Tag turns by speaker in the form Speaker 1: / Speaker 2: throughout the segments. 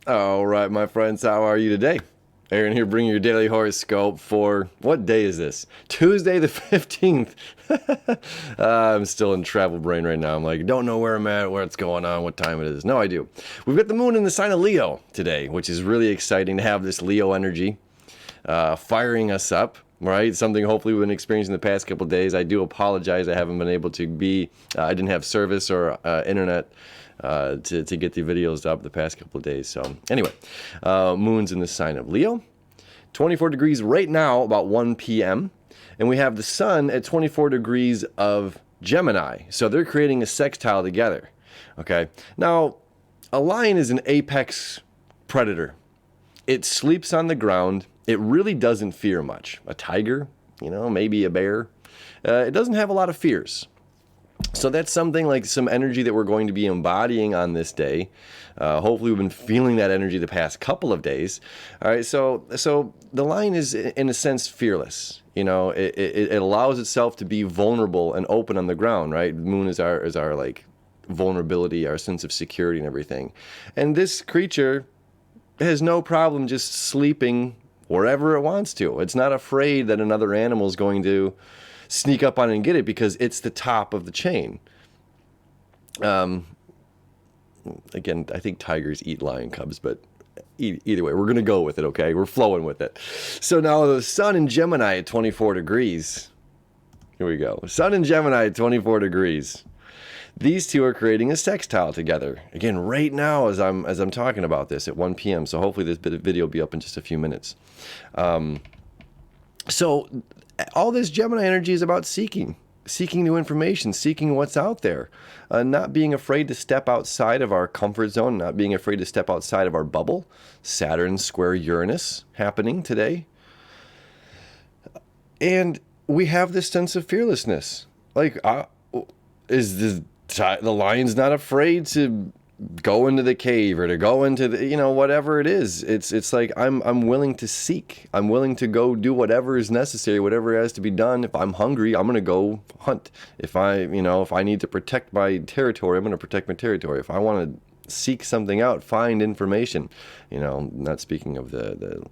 Speaker 1: All right, my friends, how are you today? Aaron here, bringing your daily horoscope for what day is this? Tuesday the 15th. I'm still in travel brain right now. I'm like, don't know where I'm at, where it's going on, what time it is. No, I do. We've got the moon in the sign of Leo today, which is really exciting to have this Leo energy firing us up. Right, something hopefully we've been experiencing the past couple of days. I do apologize. I haven't been able to be. I didn't have service or internet to get the videos up the past couple of days. So anyway, moon's in the sign of Leo, 24 degrees right now, about 1 p.m. And we have the sun at 24 degrees of Gemini. So they're creating a sextile together. Okay. Now, a lion is an apex predator. It sleeps on the ground. It really doesn't fear much. A tiger, maybe a bear. It doesn't have a lot of fears. So that's something like some energy that we're going to be embodying on this day. Hopefully we've been feeling that energy the past couple of days. All right, so the lion is in a sense fearless. It allows itself to be vulnerable and open on the ground, right? The moon is our like vulnerability, our sense of security and everything. And this creature has no problem just sleeping wherever it wants to. It's not afraid that another animal is going to sneak up on it and get it because it's the top of the chain. Again, I think tigers eat lion cubs, but either way, we're going to go with it, okay? We're flowing with it. So now the sun in Gemini at 24 degrees. Here we go. Sun in Gemini at 24 degrees. These two are creating a sextile together. Again, right now as I'm talking about this at 1 p.m. So hopefully this bit of video will be up in just a few minutes. So all this Gemini energy is about seeking new information, seeking what's out there, not being afraid to step outside of our comfort zone, not being afraid to step outside of our bubble. Saturn square Uranus happening today. And we have this sense of fearlessness. Like, the lion's not afraid to go into the cave or to go into the, whatever it is. It's like I'm willing to seek. I'm willing to go do whatever is necessary, whatever has to be done. If I'm hungry, I'm going to go hunt. If I need to protect my territory, I'm going to protect my territory. If I want to seek something out, find information, not speaking of the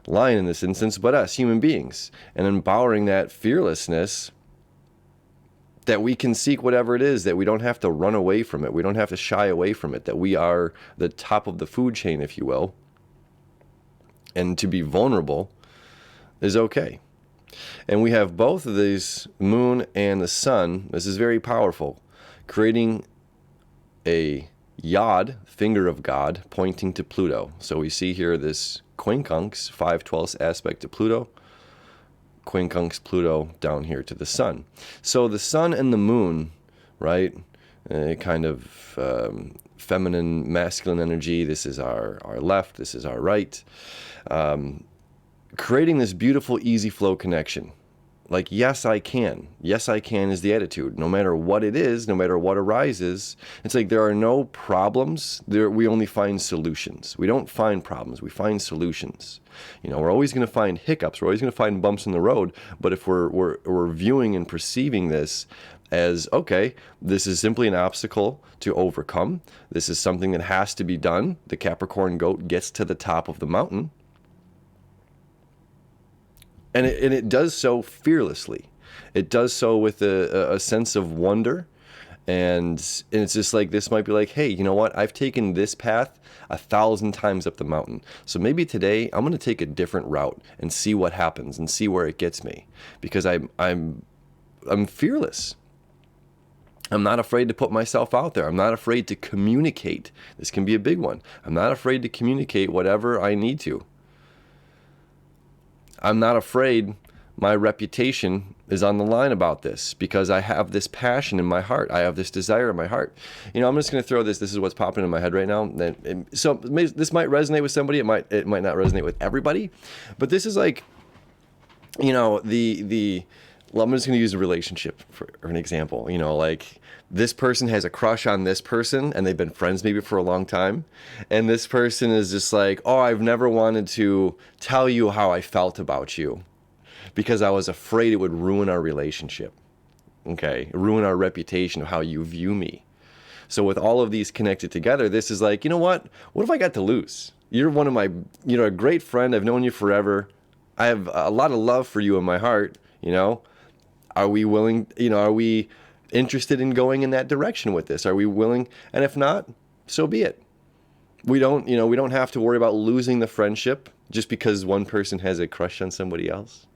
Speaker 1: lion in this instance, but us human beings, and empowering that fearlessness, that we can seek whatever it is, that we don't have to run away from it. We don't have to shy away from it, that we are the top of the food chain, if you will. And to be vulnerable is okay. And we have both of these, moon and the sun. This is very powerful, creating a yod, finger of God, pointing to Pluto. So we see here this quincunx, 5/12 aspect to Pluto. Quincunx Pluto down here to the sun. So the sun and the moon, right? Kind of feminine, masculine energy. This is our left. This is our right. Creating this beautiful, easy flow connection. Like, yes, I can. Yes, I can is the attitude. No matter what it is, no matter what arises, it's like there are no problems. We only find solutions. We don't find problems. We find solutions. We're always going to find hiccups. We're always going to find bumps in the road. But if we're viewing and perceiving this as, okay, this is simply an obstacle to overcome. This is something that has to be done. The Capricorn goat gets to the top of the mountain. And it does so fearlessly. It does so with a sense of wonder. And it's just like, this might be like, hey, you know what? I've taken this path 1,000 times up the mountain. So maybe today I'm going to take a different route and see what happens and see where it gets me. Because I'm fearless. I'm not afraid to put myself out there. I'm not afraid to communicate. This can be a big one. I'm not afraid to communicate whatever I need to. I'm not afraid my reputation is on the line about this because I have this passion in my heart. I have this desire in my heart. I'm just going to throw this. This is what's popping in my head right now. So this might resonate with somebody. It might not resonate with everybody. But this is like, well, I'm just going to use a relationship for an example. Like, this person has a crush on this person and they've been friends maybe for a long time. And this person is just like, oh, I've never wanted to tell you how I felt about you because I was afraid it would ruin our relationship. Okay. Ruin our reputation of how you view me. So with all of these connected together, this is like, you know what? What have I got to lose? You're one of my, a great friend. I've known you forever. I have a lot of love for you in my heart, Are we willing, are we interested in going in that direction with this? Are we willing? And if not, so be it. We don't have to worry about losing the friendship just because one person has a crush on somebody else.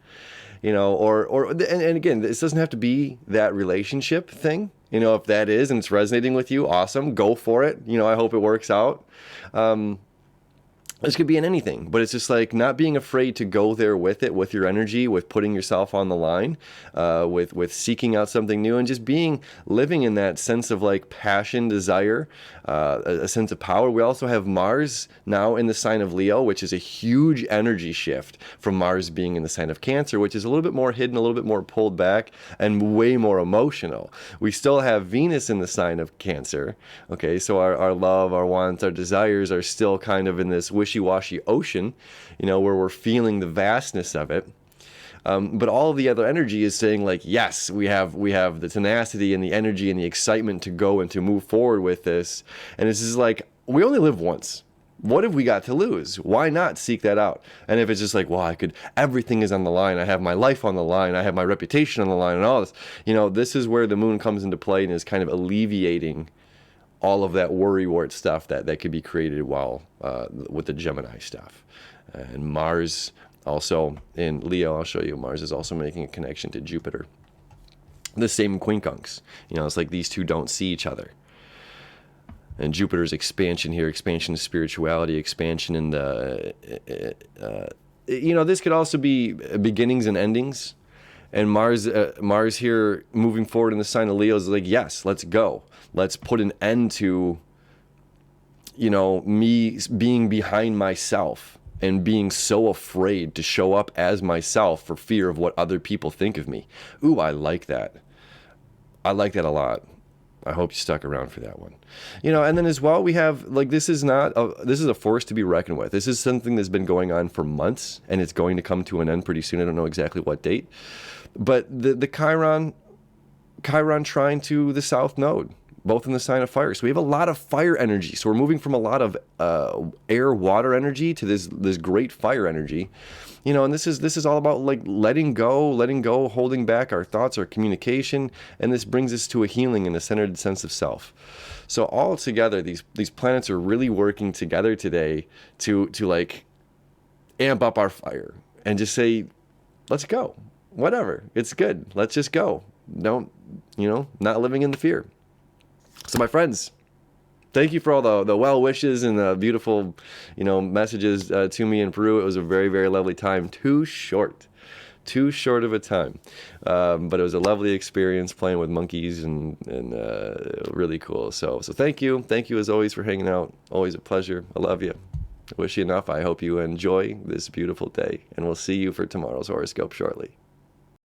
Speaker 1: And again, this doesn't have to be that relationship thing. If that is and it's resonating with you, awesome, go for it. I hope it works out. This could be in anything, but it's just like not being afraid to go there with it, with your energy, with putting yourself on the line, with seeking out something new, and just living in that sense of like passion, desire, a sense of power. We also have Mars now in the sign of Leo, which is a huge energy shift from Mars being in the sign of Cancer, which is a little bit more hidden, a little bit more pulled back, and way more emotional. We still have Venus in the sign of Cancer. Okay, so our love, our wants, our desires are still kind of in this wishy-washy ocean, where we're feeling the vastness of it. But all of the other energy is saying like, yes, we have the tenacity and the energy and the excitement to go and to move forward with this. And this is like, we only live once. What have we got to lose? Why not seek that out? And if it's just like, well, everything is on the line. I have my life on the line. I have my reputation on the line and all this, this is where the moon comes into play and is kind of alleviating all of that worrywart stuff that could be created with the Gemini stuff. And Mars also in Leo, I'll show you, Mars is also making a connection to Jupiter. The same quincunx. It's like these two don't see each other. And Jupiter's expansion here, expansion of spirituality, expansion in the, this could also be beginnings and endings. And Mars here moving forward in the sign of Leo is like, yes, let's go. Let's put an end to, me being behind myself and being so afraid to show up as myself for fear of what other people think of me. Ooh, I like that. I like that a lot. I hope you stuck around for that one. And then as well, we have, like, this is a force to be reckoned with. This is something that's been going on for months, and it's going to come to an end pretty soon. I don't know exactly what date. But the Chiron trine to the South Node, both in the sign of fire. So we have a lot of fire energy. So we're moving from a lot of air, water energy to this great fire energy. And this is all about like letting go, holding back our thoughts, our communication, and this brings us to a healing and a centered sense of self. So all together, these planets are really working together today to like amp up our fire and just say, let's go. Whatever, it's good. Let's just go. Don't, not living in the fear. So my friends, thank you for all the well wishes and the beautiful, messages to me in Peru. It was a very, very lovely time. Too short of a time. But it was a lovely experience playing with monkeys and really cool. So thank you. Thank you as always for hanging out. Always a pleasure. I love you. I wish you enough. I hope you enjoy this beautiful day, and we'll see you for tomorrow's horoscope shortly.